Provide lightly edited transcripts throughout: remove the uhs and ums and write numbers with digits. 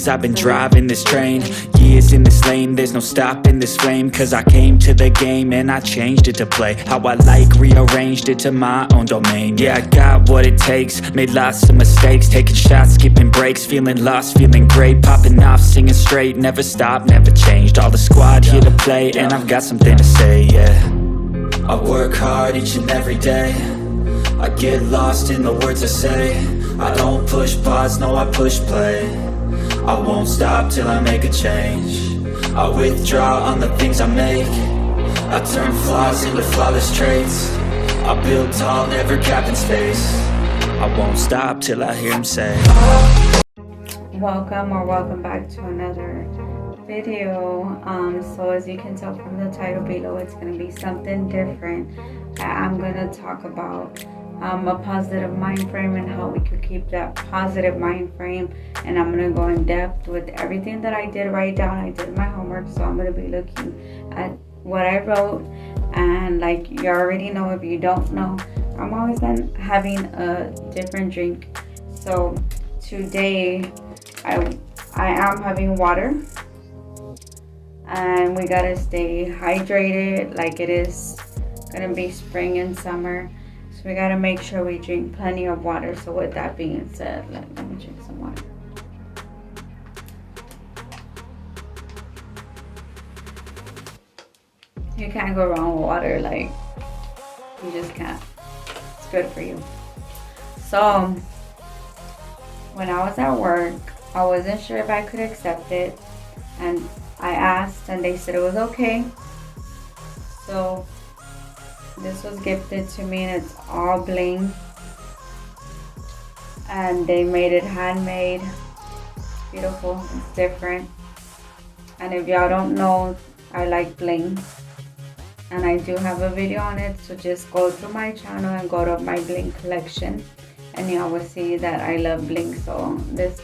days I've been driving this train, years in this lane, there's no stopping this flame. Cause I came to the game and I changed it to play how I like, rearranged it to my own domain. Yeah, I got what it takes, made lots of mistakes, taking shots, skipping breaks, feeling lost, feeling great, popping off, singing straight, never stopped, never changed. All the squad here to play, and I've got something to say, yeah. I work hard each and every day, I get lost in the words I say. I don't push pause, no I push play. I won't stop till I make a change. I withdraw on the things I make. I turn flaws into flawless traits. I build tall, never capped in space. I won't stop till I hear him say, welcome back to another video. So as you can tell from the title below, it's going to be something different. I'm going to talk about a positive mind frame and how we could keep that positive mind frame, and I'm going to go in depth with everything that I did write down. I did my homework, so I'm going to be looking at what I wrote, and like you already know, if you don't know, I'm always having a different drink. So today I am having water, and we gotta stay hydrated. Like it is gonna be spring and summer, so we gotta make sure we drink plenty of water. So with that being said, let me drink some water. You can't go wrong with water, like you just can't. It's good for you. So when I was at work, I wasn't sure if I could accept it, and I asked and they said it was okay. So this was gifted to me, and it's all bling, and they made it handmade. It's beautiful, it's different. And if y'all don't know, I like bling, and I do have a video on it, so just go through my channel and go to my bling collection, and y'all will see that I love bling. So this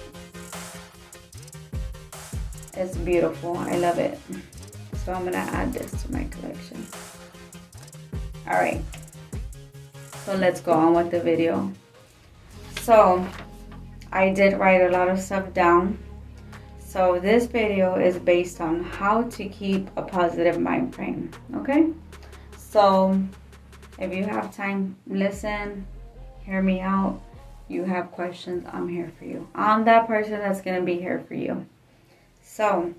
is beautiful, I love it. So I'm gonna add this to my collection. All right, so let's go on with the video. So I did write a lot of stuff down. So this video is based on how to keep a positive mind frame, okay? So if you have time, listen, hear me out. You have questions, I'm here for you. I'm that person that's gonna be here for you. So,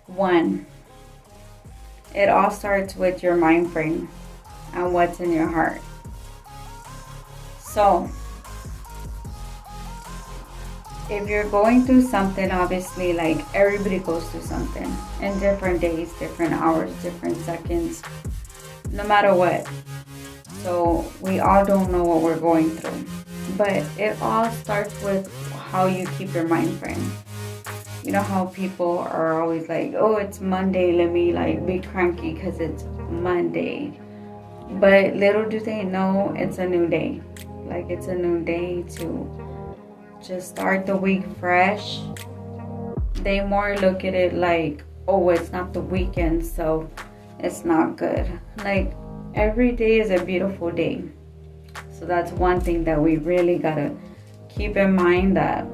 1, it all starts with your mind frame and what's in your heart. So, if you're going through something, obviously, like everybody goes through something in different days, different hours, different seconds, no matter what. So we all don't know what we're going through, but it all starts with how you keep your mind frame. You know how people are always like, oh, it's Monday, let me like be cranky because it's Monday. But little do they know, it's a new day. Like it's a new day to just start the week fresh. They more look at it like, oh, it's not the weekend, so it's not good. Like every day is a beautiful day. So that's one thing that we really gotta keep in mind, that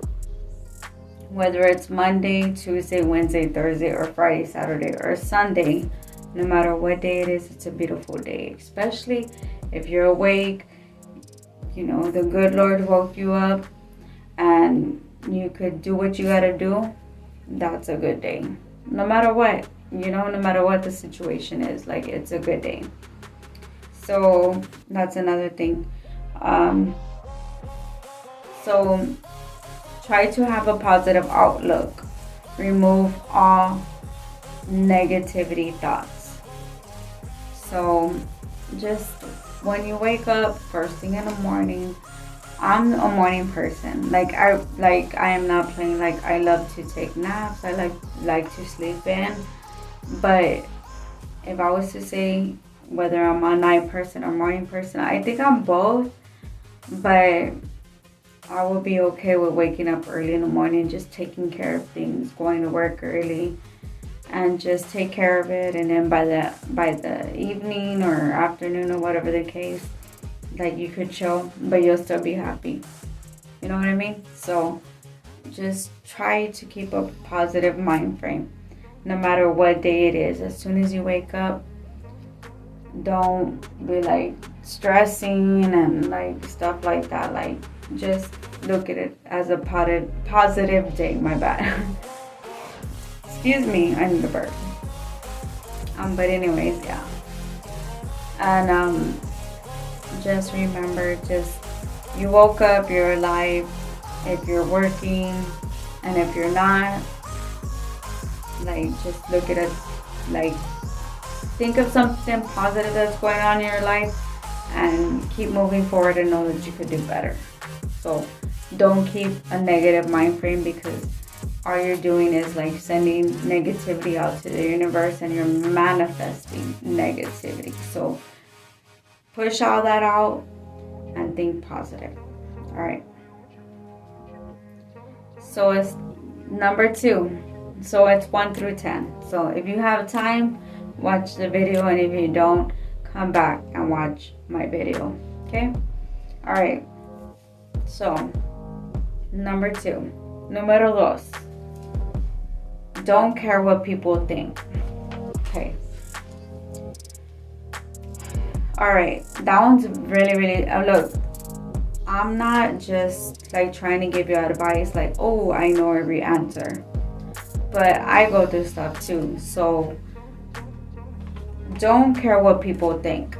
whether it's Monday, Tuesday, Wednesday, Thursday, or Friday, Saturday, or Sunday, no matter what day it is, it's a beautiful day. Especially if you're awake, you know, the good Lord woke you up and you could do what you gotta do. That's a good day. No matter what, you know, no matter what the situation is, like it's a good day. So that's another thing. So try to have a positive outlook. Remove all negativity thoughts. So just when you wake up first thing in the morning, I'm a morning person. Like I am not playing. Like I love to take naps. I like to sleep in. But if I was to say whether I'm a night person or morning person, I think I'm both. But I will be okay with waking up early in the morning, just taking care of things, going to work early, and just take care of it. And then by the evening or afternoon or whatever the case, like you could chill, but you'll still be happy. You know what I mean? So just try to keep a positive mind frame no matter what day it is. As soon as you wake up, don't be like stressing and like stuff like that. Like, just look at it as a positive day. My bad. Excuse me, I need a burp. But anyways, yeah. And just remember, just you woke up, you're alive. If you're working and if you're not, like, just look at it, like, think of something positive that's going on in your life and keep moving forward and know that you could do better. So don't keep a negative mind frame, because all you're doing is like sending negativity out to the universe and you're manifesting negativity. So push all that out and think positive. All right. So it's number 2. So it's 1 through 10. So if you have time, watch the video, and if you don't, come back and watch my video. Okay? All right. So number 2. Número 2. Don't care what people think. Okay. All right. That one's really, look, I'm not just like trying to give you advice like, oh, I know every answer. But I go through stuff too. So don't care what people think.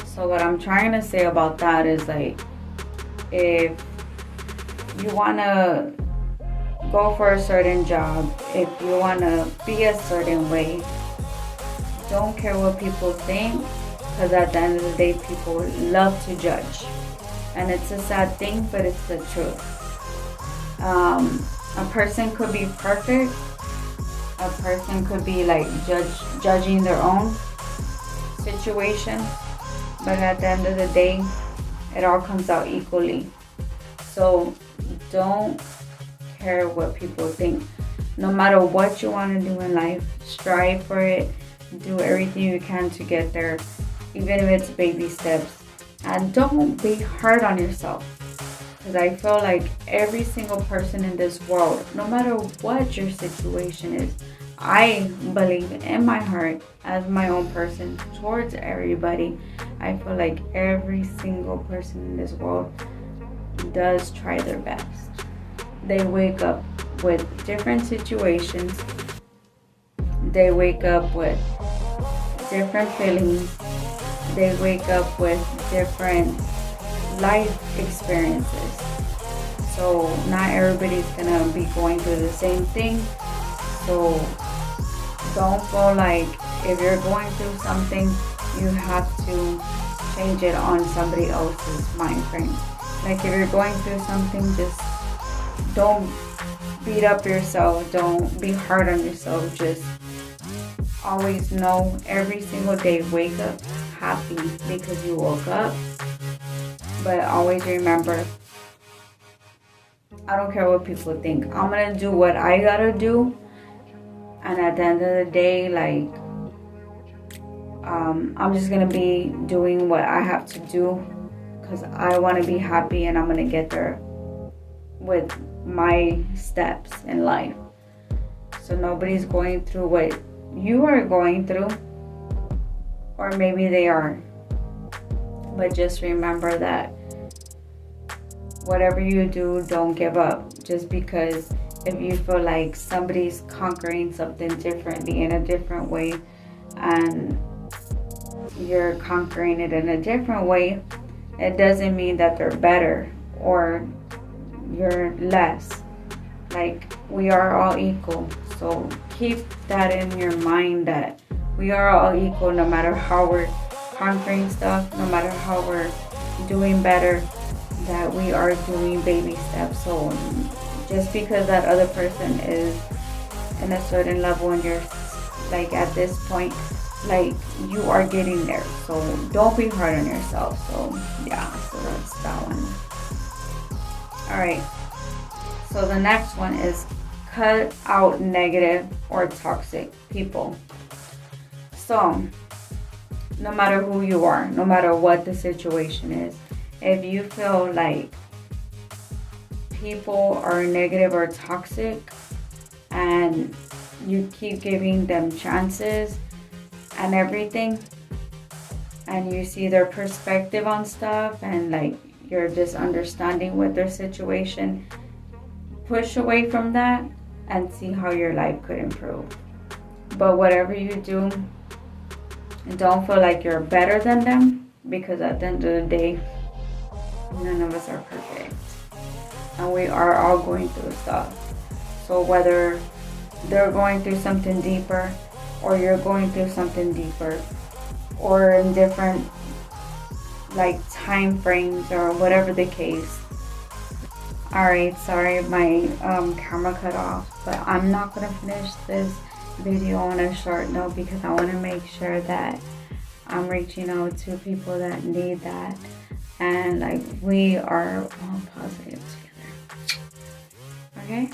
So what I'm trying to say about that is, like, if you want to go for a certain job, if you want to be a certain way, don't care what people think, because at the end of the day, people love to judge. And it's a sad thing, but it's the truth. A person could be perfect. A person could be like judging their own situation. But at the end of the day, it all comes out equally. So don't care what people think. No matter what you want to do in life, strive for it. Do everything you can to get there, even if it's baby steps. And don't be hard on yourself, because I feel like every single person in this world, no matter what your situation is, I believe in my heart, as my own person, towards everybody, I feel like every single person in this world does try their best. They wake up with different situations. They wake up with different feelings. They wake up with different life experiences. So not everybody's gonna be going through the same thing. So don't feel like if you're going through something, you have to change it on somebody else's mind frame. Like, if you're going through something, just don't beat up yourself. Don't be hard on yourself. Just always know, every single day, wake up happy because you woke up. But always remember, I don't care what people think. I'm gonna do what I gotta do. And at the end of the day, like, I'm just gonna be doing what I have to do, because I want to be happy, and I'm gonna get there with my steps in life. So nobody's going through what you are going through, or maybe they are. But just remember that whatever you do, don't give up. Just because if you feel like somebody's conquering something differently in a different way, and you're conquering it in a different way, it doesn't mean that they're better or you're less. Like, we are all equal. So keep that in your mind, that we are all equal, no matter how we're conquering stuff, no matter how we're doing better, that we are doing baby steps. So just because that other person is in a certain level and you're like at this point, like, you are getting there. So don't be hard on yourself. So yeah, so that's that one. All right, so the next one is cut out negative or toxic people. So no matter who you are, no matter what the situation is, if you feel like people are negative or toxic and you keep giving them chances and everything, and you see their perspective on stuff, and like you're just understanding with their situation, push away from that and see how your life could improve. But whatever you do, don't feel like you're better than them, because at the end of the day, none of us are perfect. And we are all going through stuff. So whether they're going through something deeper, or you're going through something deeper, or in different like time frames or whatever the case. Alright, sorry my camera cut off, but I'm not gonna finish this video on a short note because I want to make sure that I'm reaching out to people that need that, and like we are all positive together. Okay,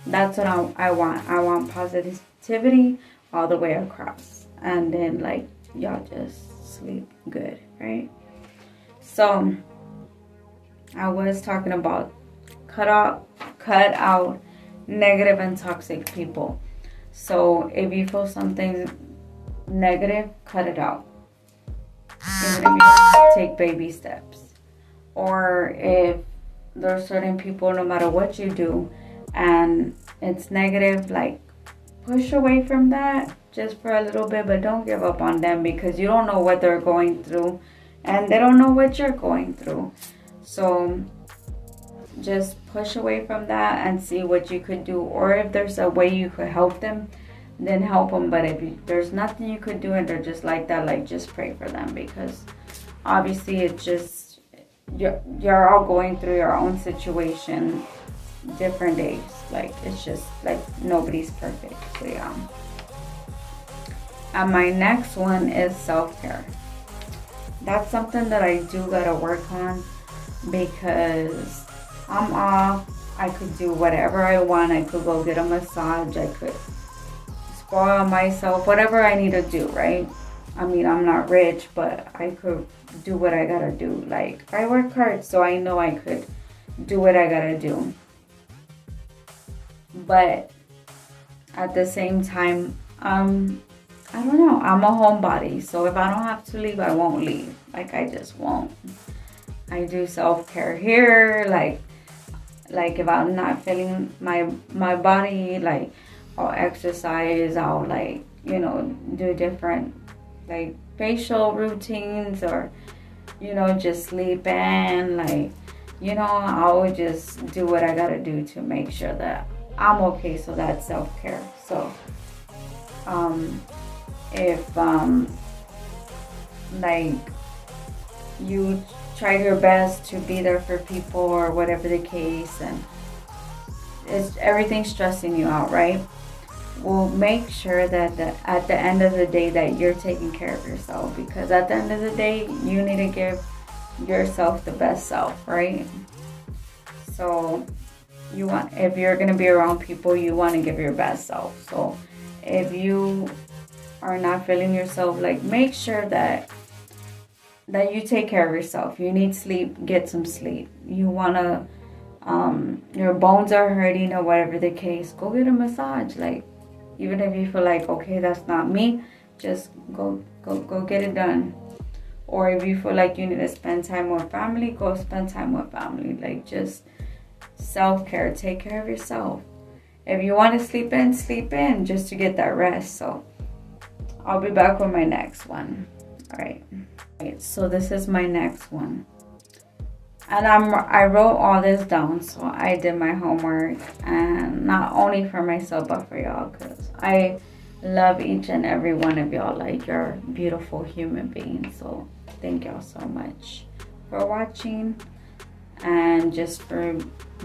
that's what I want. I want positivity all the way across, and then like y'all just sleep good, right? So I was talking about cut out negative and toxic people. So if you feel something negative, cut it out. Even if you take baby steps. Or if there's certain people, no matter what you do, and it's negative, like push away from that just for a little bit, but don't give up on them, because you don't know what they're going through and they don't know what you're going through. So just push away from that and see what you could do, or if there's a way you could help them, then help them. But if there's nothing you could do and they're just like that, like just pray for them, because obviously it's just you're all going through your own situation, different days. Like it's just like nobody's perfect. So yeah. And my next one is self-care. That's something that I do gotta work on, because I'm off. I could do whatever I want. I could go get a massage. I could spoil myself, whatever I need to do, right? I mean, I'm not rich, but I could do what I gotta do. Like, I work hard, so I know I could do what I gotta do. But at the same time, I don't know. I'm a homebody, so if I don't have to leave, I won't leave. Like, I just won't. I do self-care here, like if I'm not feeling my body, like I'll exercise, I'll like, you know, do different like facial routines, or, you know, just sleep in, like, you know, I'll just do what I gotta do to make sure that I'm okay. So that's self-care. So if like you try your best to be there for people or whatever the case, and it's everything's stressing you out, right? Well, make sure that at the end of the day that you're taking care of yourself, because at the end of the day you need to give yourself the best self, right? So you want, if you're going to be around people, you want to give your best self. So if you are not feeling yourself, like make sure that you take care of yourself. You need sleep, get some sleep. You want to your bones are hurting or whatever the case, go get a massage. Like, even if you feel like, okay, that's not me, just go get it done. Or if you feel like you need to spend time with family, go spend time with family. Like, just self-care, take care of yourself. If you want to sleep in just to get that rest. So I'll be back with my next one. All right, so this is my next one, and I wrote all this down, so I did my homework, and not only for myself but for y'all, because I love each and every one of y'all. Like, you're beautiful human beings. So thank y'all so much for watching and just for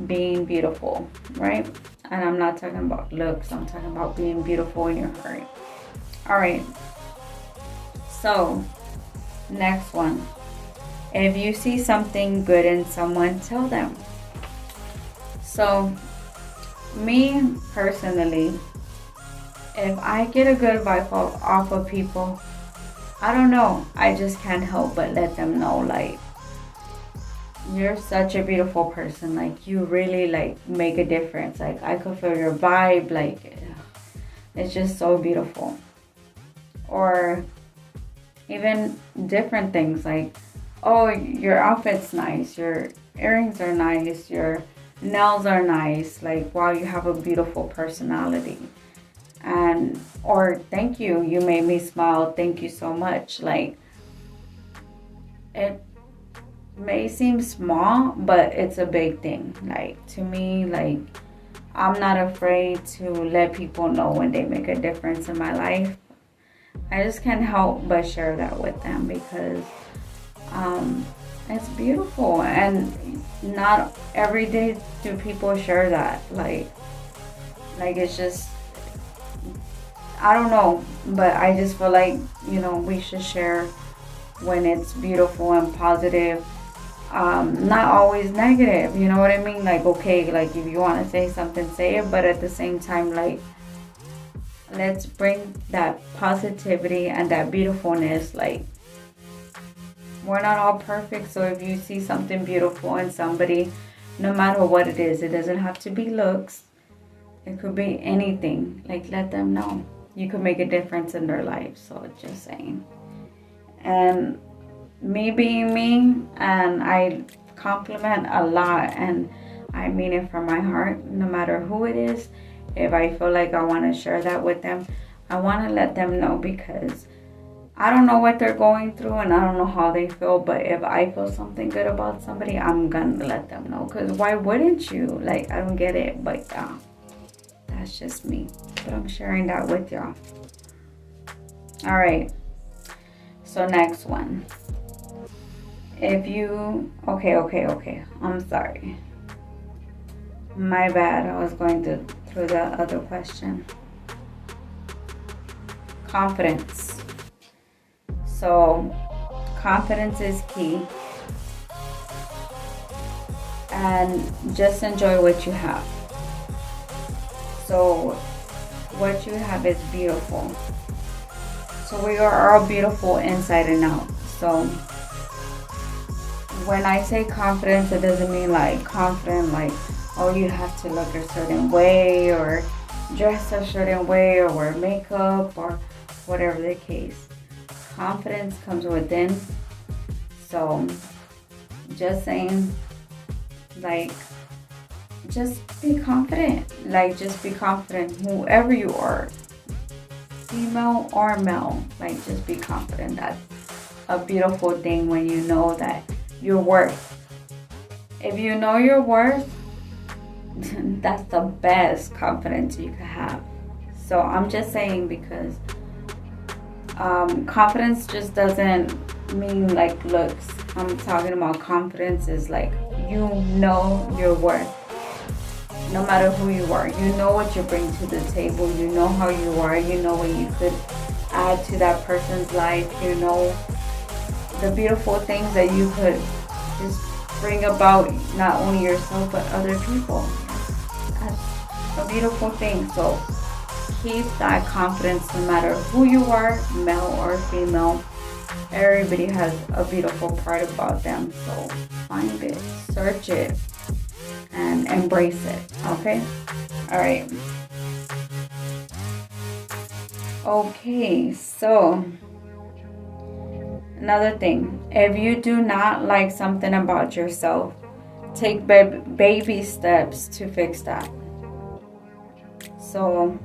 being beautiful, right? And I'm not talking about looks, I'm talking about being beautiful in your heart. All right, so next one. If you see something good in someone, tell them. So me personally, if I get a good vibe off of people, I don't know, I just can't help but let them know, like, you're such a beautiful person. Like, you really like make a difference. Like, I could feel your vibe. Like, it's just so beautiful. Or even different things like, oh, your outfit's nice, your earrings are nice, your nails are nice. Like, wow, you have a beautiful personality. And, or thank you, you made me smile. Thank you so much. Like, it may seem small, but it's a big thing. Like, to me, like, I'm not afraid to let people know when they make a difference in my life. I just can't help but share that with them because it's beautiful, and not every day do people share that. Like it's just, I don't know, but I just feel like, we should share when it's beautiful and positive. Not always negative, you know what I mean? Like, okay, like if you want to say something, say it, but at the same time, like, let's bring that positivity and that beautifulness. Like, we're not all perfect, so if you see something beautiful in somebody, no matter what it is, it doesn't have to be looks, it could be anything. Like, let them know you could make a difference in their life. So just saying. And me being me, and I compliment a lot, and I mean it from my heart, no matter who it is. If I feel like I want to share that with them, I want to let them know, because I don't know what they're going through and I don't know how they feel, but if I feel something good about somebody, I'm gonna let them know, because why wouldn't you? Like, I don't get it, but yeah, that's just me. But I'm sharing that with y'all. All right, so next one. If you, okay, I'm sorry. My bad, I was going through the other question. Confidence. So, confidence is key. And just enjoy what you have. So, what you have is beautiful. So, we are all beautiful inside and out. So, when I say confidence, it doesn't mean like confident, like, oh, you have to look a certain way or dress a certain way or wear makeup or whatever the case. Confidence comes within. So just saying, like, just be confident. Like, just be confident, whoever you are, female or male. Like, just be confident. That's a beautiful thing when you know that you're worth. If you know your worth, that's the best confidence you can have. So I'm just saying, because confidence just doesn't mean like looks. I'm talking about confidence is like, you know your worth. No matter who you are, you know what you bring to the table. You know how you are. You know what you could add to that person's life. You know the beautiful things that you could just bring about, not only yourself but other people. That's a beautiful thing. So keep that confidence no matter who you are, male or female. Everybody has a beautiful part about them. So find it, search it, and embrace it. Okay? All right. Okay, so another thing. If you do not like something about yourself, take baby steps to fix that. So,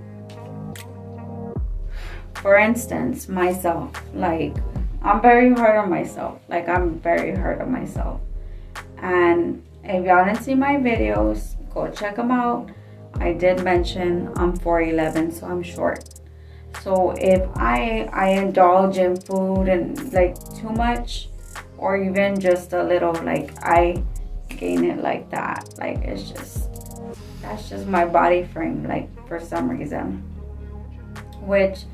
for instance, myself, like, I'm very hard on myself. And if y'all didn't see my videos, go check them out. I did mention I'm 4'11", so I'm short. So if I indulge in food and like too much, or even just a little, like I gain it like that. Like, that's just my body frame, like, for some reason. Which,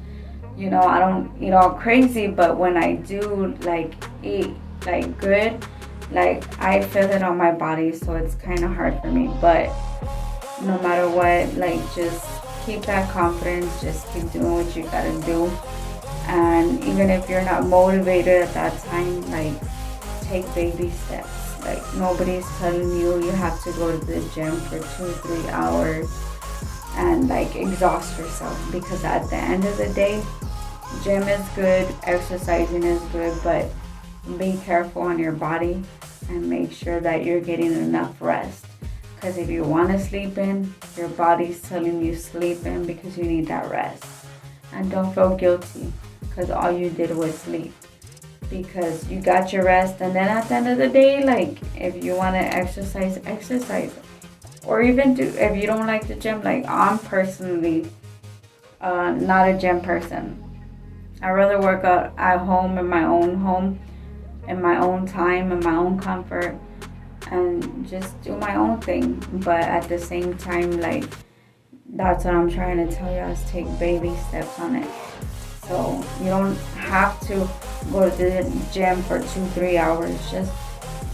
I don't eat all crazy, but when I do like eat like good, like, I feel it on my body, so it's kind of hard for me. But no matter what, like, just keep that confidence, just keep doing what you gotta do. And even if you're not motivated at that time, like, take baby steps. Like, nobody's telling you have to go to the gym for 2-3 hours and like exhaust yourself, because at the end of the day, gym is good, exercising is good, but be careful on your body and make sure that you're getting enough rest. Because if you want to sleep in, your body's telling you sleep in because you need that rest. And don't feel guilty because all you did was sleep, because you got your rest. And then at the end of the day, like, if you want to exercise, exercise. Or even if you don't like the gym, like, I'm personally not a gym person. I rather work out at home, in my own home, in my own time, in my own comfort, and just do my own thing. But at the same time, like, that's what I'm trying to tell you, is take baby steps on it. So you don't have to go to the gym for 2-3 hours. Just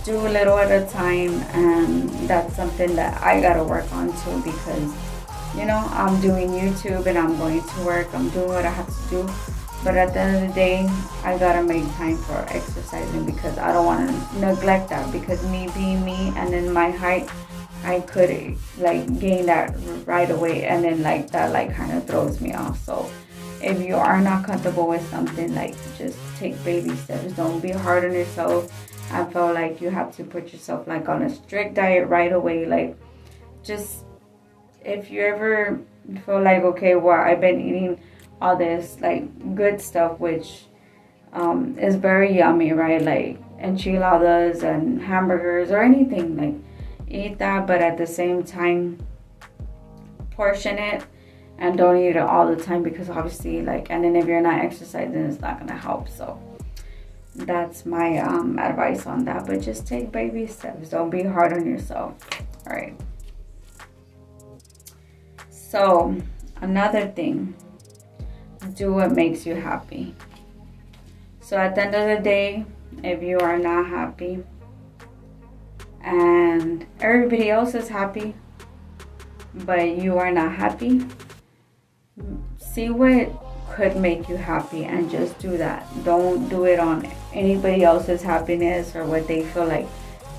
do a little at a time, and that's something that I gotta work on too, because, you know, I'm doing YouTube and I'm going to work, I'm doing what I have to do. But at the end of the day, I gotta make time for exercising, because I don't want to neglect that. Because me being me, and then my height, I could like gain that right away, and then like that like kind of throws me off. So if you are not comfortable with something, like, just take baby steps. Don't be hard on yourself. I feel like you have to put yourself like on a strict diet right away. Like, just, if you ever feel like, okay, well, I've been eating all this like good stuff, which is very yummy, right? Like enchiladas and hamburgers or anything, like, eat that, but at the same time, portion it, and don't eat it all the time, because obviously, like, and then if you're not exercising, it's not gonna help. So that's my advice on that. But just take baby steps. Don't be hard on yourself. All right. So another thing, do what makes you happy. So at the end of the day, if you are not happy and everybody else is happy, but you are not happy, see what could make you happy and just do that. Don't do it on anybody else's happiness or what they feel like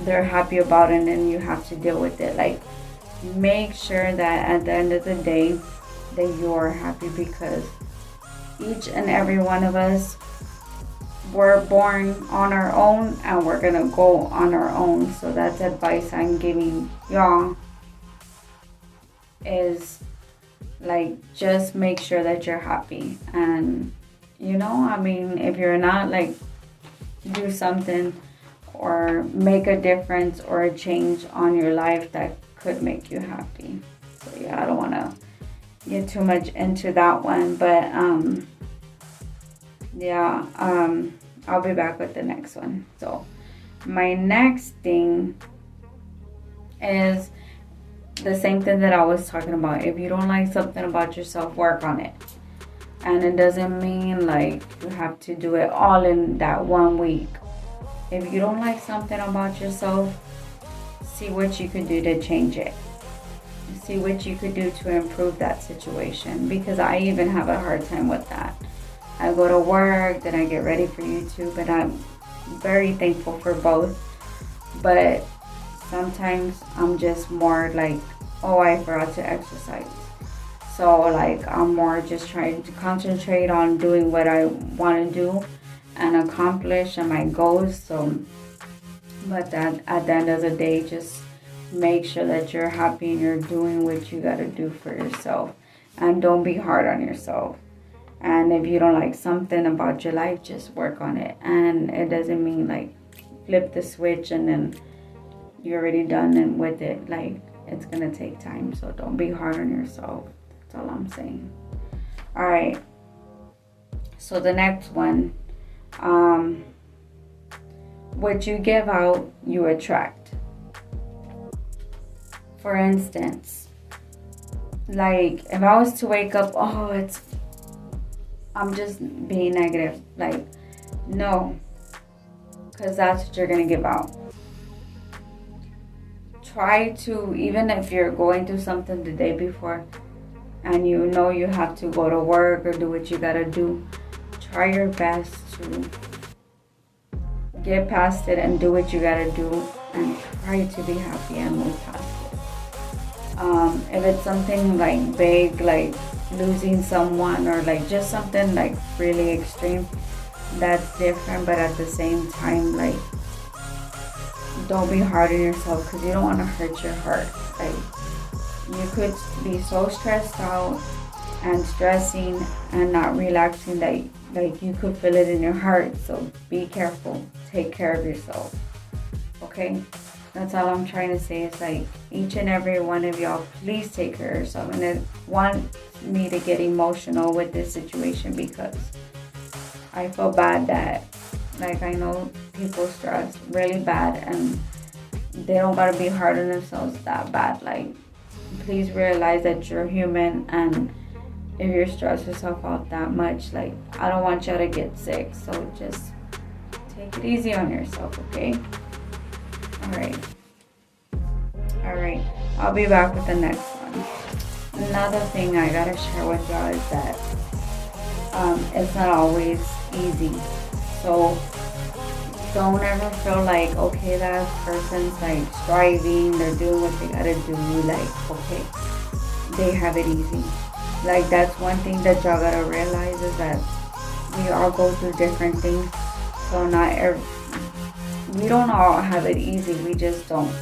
they're happy about, and then you have to deal with it. Like, make sure that at the end of the day that you are happy, because each and every one of us were born on our own, and we're gonna go on our own. So that's advice I'm giving y'all, is like, just make sure that you're happy. And, you know, I mean, if you're not, like, do something or make a difference or a change on your life that could make you happy. So yeah, I don't want to get too much into that one, but I'll be back with the next one. So my next thing is the same thing that I was talking about. If you don't like something about yourself, work on it. And it doesn't mean like you have to do it all in that 1 week. If you don't like something about yourself, see what you can do to change it. See what you could do to improve that situation, because I even have a hard time with that. I go to work, then I get ready for YouTube, and I'm very thankful for both. But sometimes I'm just more like, oh, I forgot to exercise. So like, I'm more just trying to concentrate on doing what I want to do and accomplish and my goals. So, but that at the end of the day, just make sure that you're happy and you're doing what you got to do for yourself, and don't be hard on yourself. And if you don't like something about your life, just work on it. And it doesn't mean like flip the switch and then you're already done and with it. Like, it's gonna take time, so don't be hard on yourself. That's all I'm saying. All right, so the next one, what you give out, you attract. For instance, like, if I was to wake up, I'm just being negative, like, no, because that's what you're gonna give out. Try to, even if you're going through something the day before and you know you have to go to work or do what you gotta do, try your best to get past it and do what you gotta do, and try to be happy and move past it. If it's something like big, like losing someone, or like just something like really extreme, that's different. But at the same time, like, don't be hard on yourself, because you don't want to hurt your heart. Like, you could be so stressed out and stressing and not relaxing that like you could feel it in your heart. So be careful, take care of yourself, okay? That's all I'm trying to say. Is like, each and every one of y'all, please take care of yourself. And it wants me to get emotional with this situation, because I feel bad that, like, I know people stress really bad and they don't gotta be hard on themselves that bad. Like, please realize that you're human, and if you're stressed yourself out that much, like, I don't want y'all to get sick. So just take it easy on yourself, okay? Alright, I'll be back with the next one. Another thing I gotta share with y'all is that it's not always easy. So don't ever feel like, okay, that person's like striving, they're doing what they gotta do, like, okay, they have it easy. Like, that's one thing that y'all gotta realize, is that we all go through different things. So we don't all have it easy, we just don't.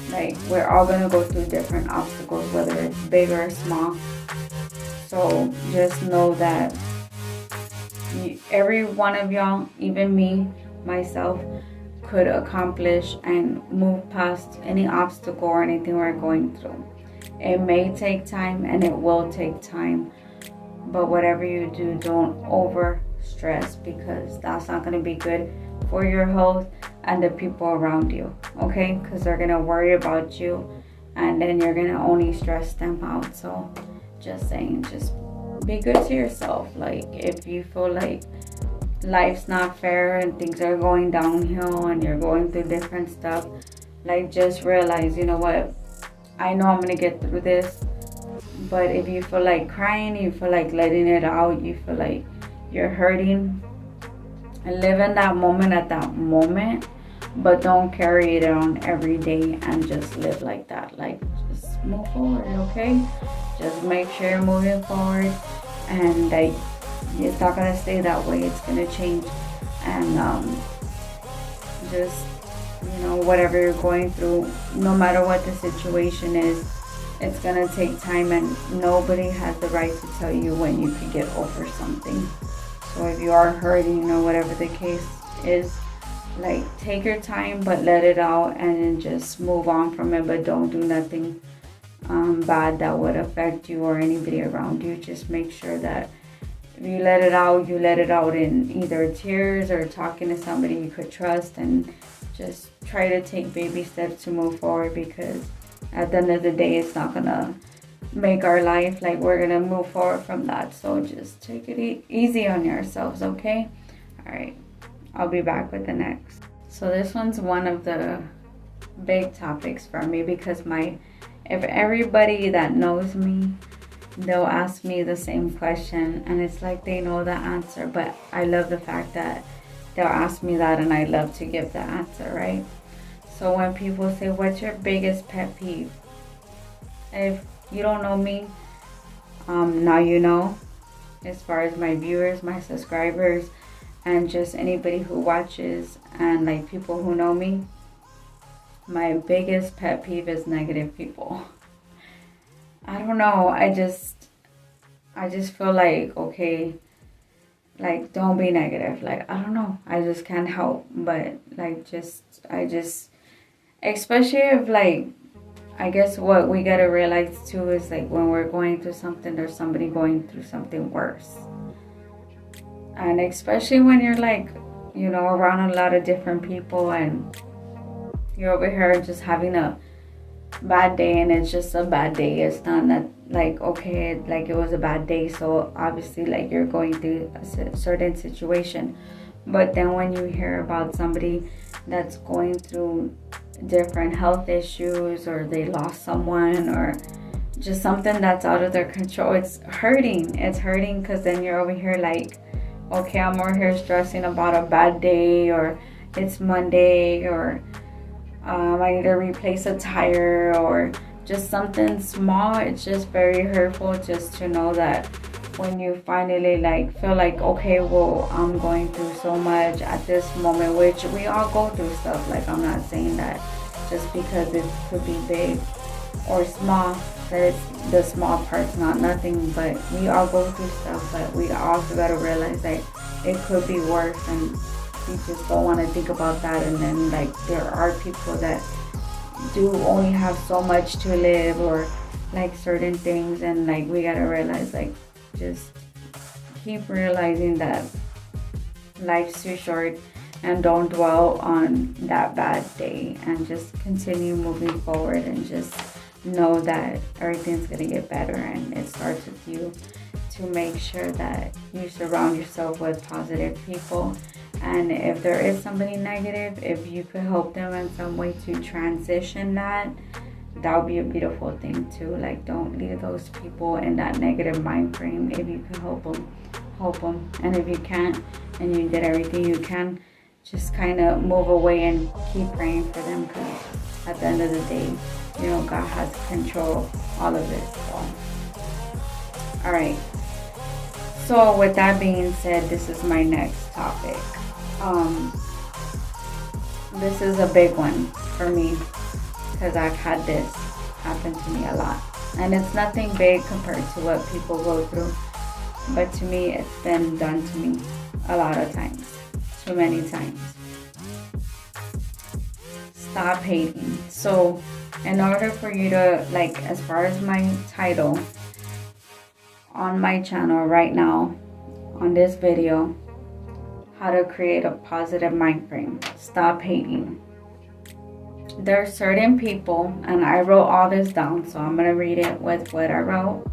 Like, we're all gonna go through different obstacles, whether it's big or small. So just know that every one of y'all, even me, myself, could accomplish and move past any obstacle or anything we're going through. It may take time, and it will take time, but whatever you do, don't over stress, because that's not going to be good for your health and the people around you, okay? Because they're going to worry about you, and then you're going to only stress them out. So just saying, just be good to yourself. Like, if you feel like life's not fair and things are going downhill and you're going through different stuff, like, just realize, you know what, I know I'm gonna get through this. But if you feel like crying, you feel like letting it out, you feel like you're hurting, and live in that moment at that moment, but don't carry it on every day and just live like that. Like, just move forward, okay? Just make sure you're moving forward, and like, it's not gonna stay that way, it's gonna change. And just, whatever you're going through, no matter what the situation is, it's gonna take time, and nobody has the right to tell you when you could get over something. So if you are hurting, or whatever the case is, like, take your time, but let it out, and then just move on from it. But don't do nothing bad that would affect you or anybody around you. Just make sure that if you let it out in either tears or talking to somebody you could trust, and just try to take baby steps to move forward, because at the end of the day, it's not gonna make our life. Like, we're gonna move forward from that. So just take it easy on yourselves, okay? All right, I'll be back with the next. So this one's one of the big topics for me, because if everybody that knows me, they'll ask me the same question, and it's like they know the answer, but I love the fact that they'll ask me that, and I love to give the answer, right? So when people say, what's your biggest pet peeve? If you don't know me, now you know. As far as my viewers, my subscribers, and just anybody who watches, and like people who know me, my biggest pet peeve is negative people. I don't know, I just feel like, okay, like, don't be negative. Like, I don't know, I just can't help but, like, especially if, like, I guess what we gotta realize too is, like, when we're going through something, there's somebody going through something worse. And especially when you're, like, around a lot of different people, and you're over here just having a bad day, and it's just a bad day. It's not that, like, okay, like, it was a bad day, so obviously, like, you're going through a certain situation. But then when you hear about somebody that's going through different health issues, or they lost someone, or just something that's out of their control, it's hurting, because then you're over here like, okay, I'm over here stressing about a bad day, or it's Monday, or I need to replace a tire, or just something small. It's just very hurtful just to know that when you finally like feel like, okay, well, I'm going through so much at this moment, which we all go through stuff. Like, I'm not saying that just because it could be big or small, that the small part's not nothing, but we all go through stuff. But we also got to realize that it could be worse, and we just don't want to think about that. And then like there are people that do only have so much to live, or like certain things, and like we got to realize, like, just keep realizing that life's too short, and don't dwell on that bad day, and just continue moving forward, and just know that everything's gonna get better. And it starts with you, to make sure that you surround yourself with positive people. And if there is somebody negative, if you could help them in some way to transition that would be a beautiful thing too. Like, don't leave those people in that negative mind frame. If you can help them, help them. And if you can't, and you did everything you can, just kind of move away and keep praying for them, because at the end of the day, you know, God has control of all of it. So, all right. So with that being said, this is my next topic. This is a big one for me, because I've had this happen to me a lot. And it's nothing big compared to what people go through. But to me, it's been done to me a lot of times. Too many times. Stop hating. So, in order for you to, like, as far as my title on my channel right now, on this video, how to create a positive mind frame. Stop hating. There are certain people, and I wrote all this down, so I'm going to read it with what I wrote.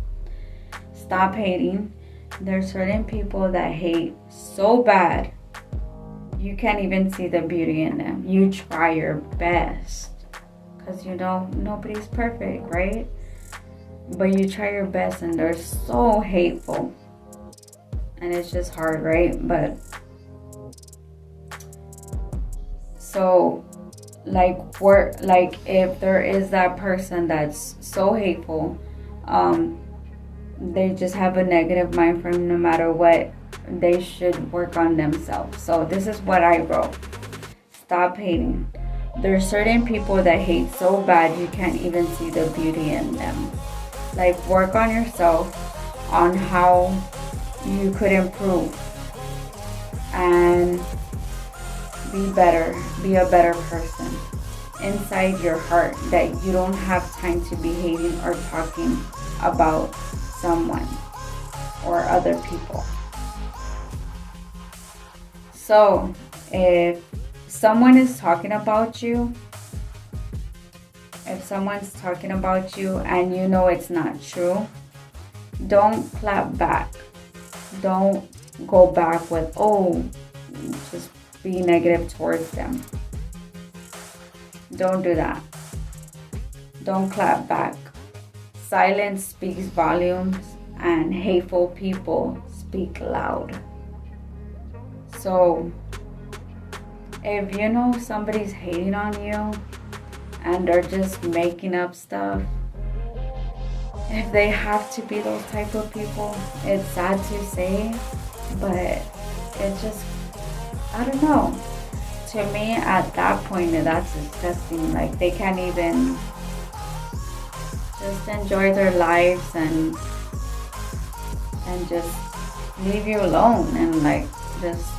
Stop hating. There are certain people that hate so bad, you can't even see the beauty in them. You try your best, because you know nobody's perfect, right? But you try your best, and they're so hateful. And it's just hard, right? But so, like, if there is that person that's so hateful, they just have a negative mind frame. No matter what, they should work on themselves. So this is what I wrote. Stop hating. There are certain people that hate so bad you can't even see the beauty in them. Like, work on yourself, on how you could improve and be better, be a better person inside your heart, that you don't have time to be hating or talking about someone or other people. So if someone is talking about you, if someone's talking about you and you know it's not true, don't clap back. Don't go back with, oh, just be negative towards them. Don't do that. Don't clap back. Silence speaks volumes, and hateful people speak loud. So if you know somebody's hating on you and they're just making up stuff, if they have to be those type of people, it's sad to say, but it just, I don't know. To me, at that point, that's disgusting. Like, they can't even just enjoy their lives and just leave you alone, and like, just,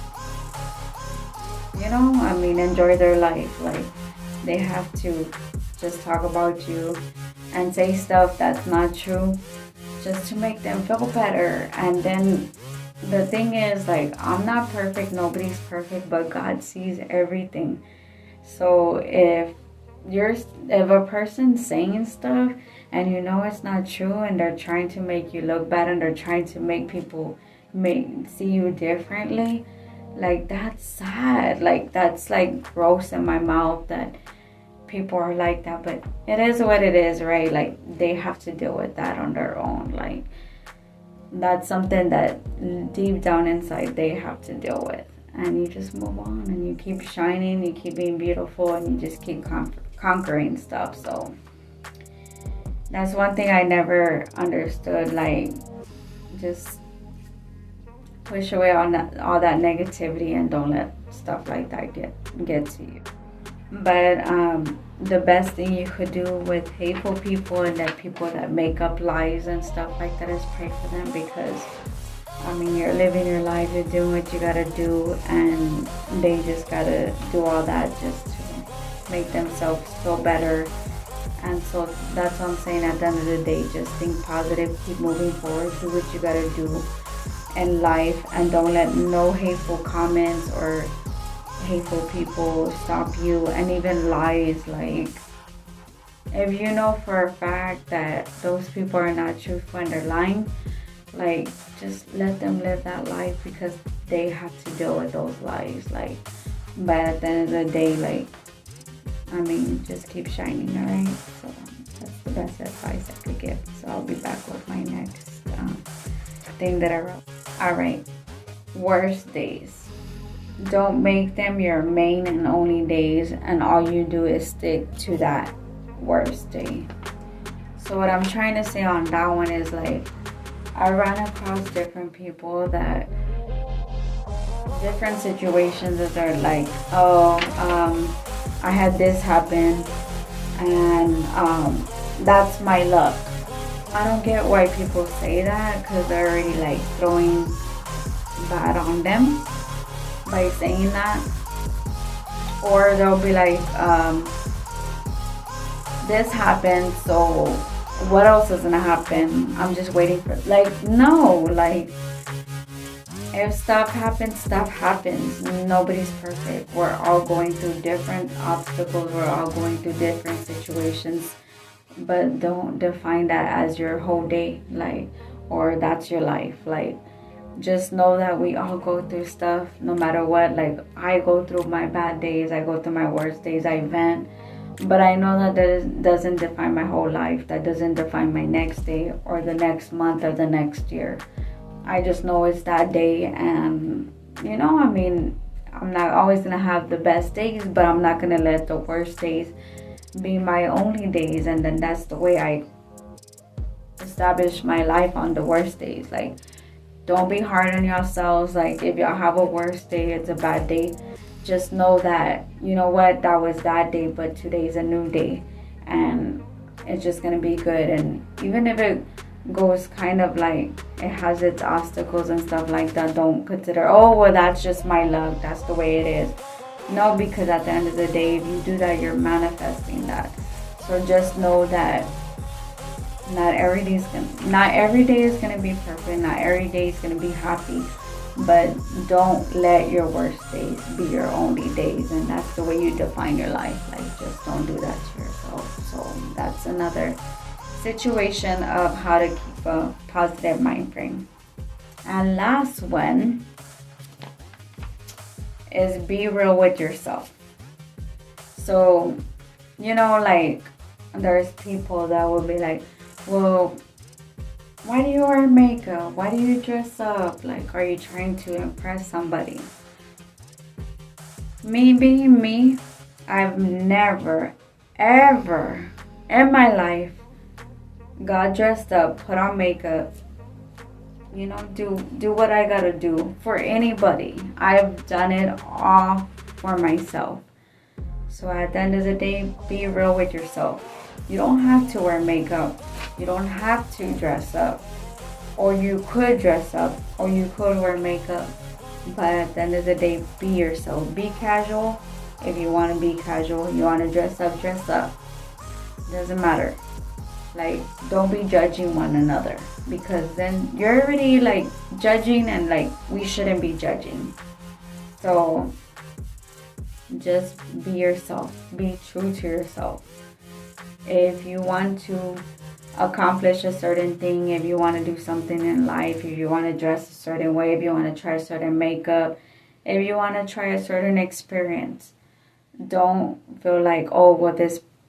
you know, I mean, enjoy their life. Like, they have to just talk about you and say stuff that's not true just to make them feel better. And then the thing is, like, I'm not perfect, nobody's perfect, but God sees everything. So if a person's saying stuff and you know it's not true, and they're trying to make you look bad, and they're trying to make people see you differently, like, that's sad. Like, that's like gross in my mouth that people are like that. But it is what it is, right? Like, they have to deal with that on their own. Like, that's something that deep down inside they have to deal with. And you just move on, and you keep shining, you keep being beautiful, and you just keep conquering stuff. So that's one thing I never understood. Like, just push away all that negativity and don't let stuff like that get to you. But the best thing you could do with hateful people and that people that make up lies and stuff like that is pray for them, because I mean, you're living your life, you're doing what you gotta do, and they just gotta do all that just to make themselves feel better. And so that's what I'm saying. At the end of the day, just think positive, keep moving forward, do what you gotta do in life, and don't let no hateful comments or hateful people stop you. And even lies, like, if you know for a fact that those people are not truthful and they're lying, like, just let them live that life, because they have to deal with those lies. Like, but at the end of the day, like, I mean, just keep shining, all right? So that's the best advice I could give. So I'll be back with my next thing that I wrote. All right, worst days. Don't make them your main and only days, and all you do is stick to that worst day. So what I'm trying to say on that one is, like, I ran across different people that different situations that are like, I had this happen, and that's my luck. I don't get why people say that, because they're already like throwing bad on them by saying that. Or they'll be like, this happened, so what else is gonna happen? I'm just waiting for, like, no, like, if stuff happens. Nobody's perfect. We're all going through different obstacles. We're all going through different situations. But don't define that as your whole day, like, or that's your life. Like, just know that we all go through stuff no matter what. Like, I go through my bad days, I go through my worst days, I vent. But I know that doesn't define my whole life. That doesn't define my next day or the next month or the next year. I just know it's that day, and I mean, I'm not always gonna have the best days, but I'm not gonna let the worst days be my only days. And then that's the way I establish my life, on the worst days. Like, don't be hard on yourselves. Like, if y'all have a worst day, it's a bad day, just know that, you know what, that was that day, but today's a new day, and it's just gonna be good. And even if it goes kind of like it has its obstacles and stuff like that, don't consider, oh well, that's just my luck, that's the way it is. No, because at the end of the day, if you do that, you're manifesting that. So just know that not every day is gonna be perfect, not every day is gonna be happy, but don't let your worst days be your only days. And that's the way you define your life. Like, just don't do that to yourself. So that's another situation of how to keep a positive mind frame. And last one is be real with yourself. So, like, there's people that will be like, well, why do you wear makeup? Why do you dress up? Like, are you trying to impress somebody? Me being me, I've never, ever in my life got dressed up, put on makeup, do what I gotta do for anybody. I've done it all for myself. So at the end of the day, be real with yourself. You don't have to wear makeup. You don't have to dress up. Or you could dress up, or you could wear makeup. But at the end of the day, be yourself. Be casual. If you want to be casual, you want to dress up, dress up. Doesn't matter. Like, don't be judging one another, because then you're already like judging, and like, we shouldn't be judging. So just be yourself. Be true to yourself. If you want to accomplish a certain thing, if you want to do something in life, if you want to dress a certain way, if you want to try a certain makeup, if you want to try a certain experience, don't feel like, oh well,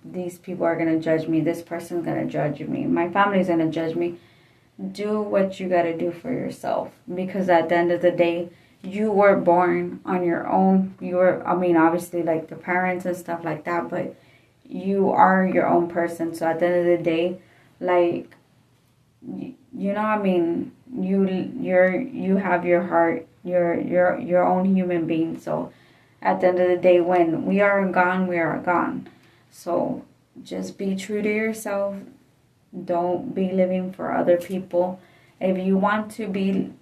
these people are going to judge me, this person's going to judge me, my family's going to judge me. Do what you got to do for yourself, because at the end of the day, you were born on your own. Obviously, like the parents and stuff like that, but you are your own person. So at the end of the day, like, you know, I mean, you have your heart, you're your own human being. So at the end of the day, when we are gone, we are gone. So just be true to yourself. Don't be living for other people. If you want to be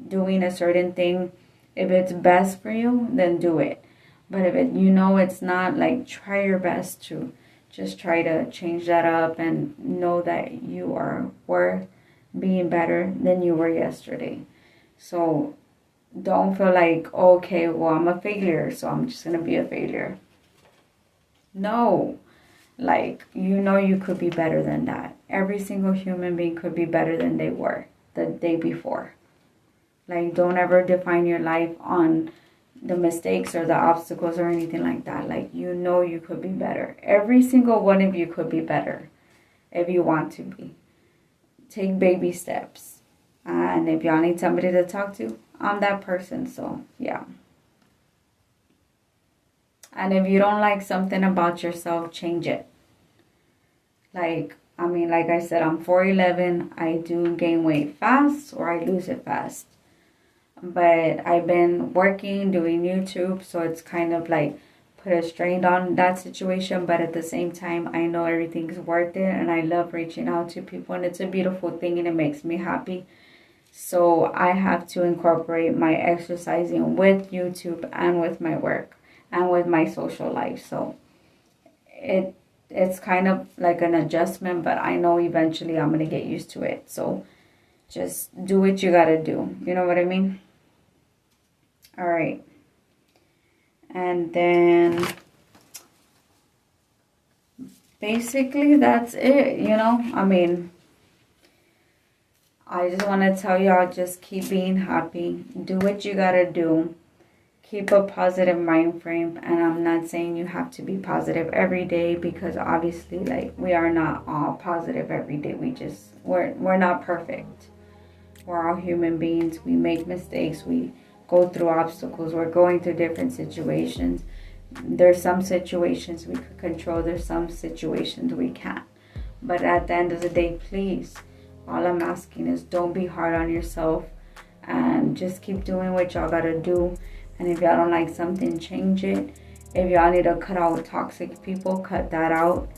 doing a certain thing, if it's best for you, then do it. But if it, you know it's not, like, try your best to just try to change that up and know that you are worth being better than you were yesterday. So don't feel like, okay, well, I'm a failure, so I'm just going to be a failure. No. Like, you know you could be better than that. Every single human being could be better than they were the day before. Like, don't ever define your life on the mistakes or the obstacles or anything like that. Like, you know you could be better. Every single one of you could be better if you want to be. Take baby steps. And if y'all need somebody to talk to, I'm that person. So, yeah. And if you don't like something about yourself, change it. Like, I mean, like I said, I'm 4'11". I do gain weight fast or I lose it fast. But I've been working, doing YouTube, so it's kind of like put a strain on that situation. But at the same time, I know everything's worth it, and I love reaching out to people, and it's a beautiful thing, and it makes me happy. So I have to incorporate my exercising with YouTube and with my work and with my social life. So it's kind of like an adjustment, but I know eventually I'm going to get used to it. So just do what you got to do. You know what I mean? All right. And then basically that's it, you know? I mean, I just want to tell y'all, just keep being happy. Do what you got to do. Keep a positive mind frame. And I'm not saying you have to be positive every day, because obviously, like, we are not all positive every day. We're not perfect. We're all human beings. We make mistakes. We go through obstacles. We're going through different situations. There's some situations we could control. There's some situations we can't. But at the end of the day, please, all I'm asking is don't be hard on yourself, and just keep doing what y'all gotta do. And if y'all don't like something, change it. If y'all need to cut out toxic people, cut that out.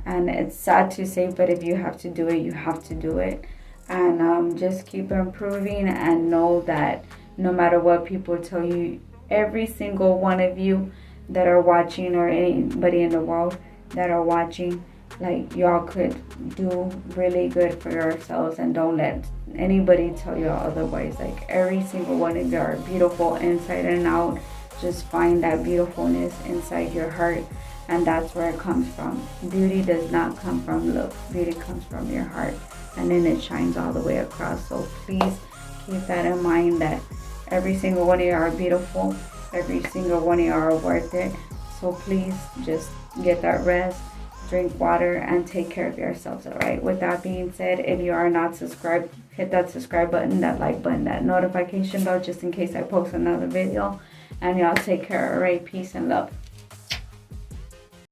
And it's sad to say, but if you have to do it, you have to do it. And just keep improving, and know that no matter what people tell you, every single one of you that are watching, or anybody in the world that are watching, like, y'all could do really good for yourselves, and don't let anybody tell you otherwise. Like, every single one of you are beautiful inside and out. Just find that beautifulness inside your heart, and that's where it comes from. Beauty does not come from looks. Beauty comes from your heart, and then it shines all the way across. So please keep that in mind, that every single one of you are beautiful. Every single one of you are worth it. So please just get that rest, drink water, and take care of yourselves, all right? With that being said, if you are not subscribed, hit that subscribe button, that like button, that notification bell, just in case I post another video. And y'all take care, all right? Peace and love.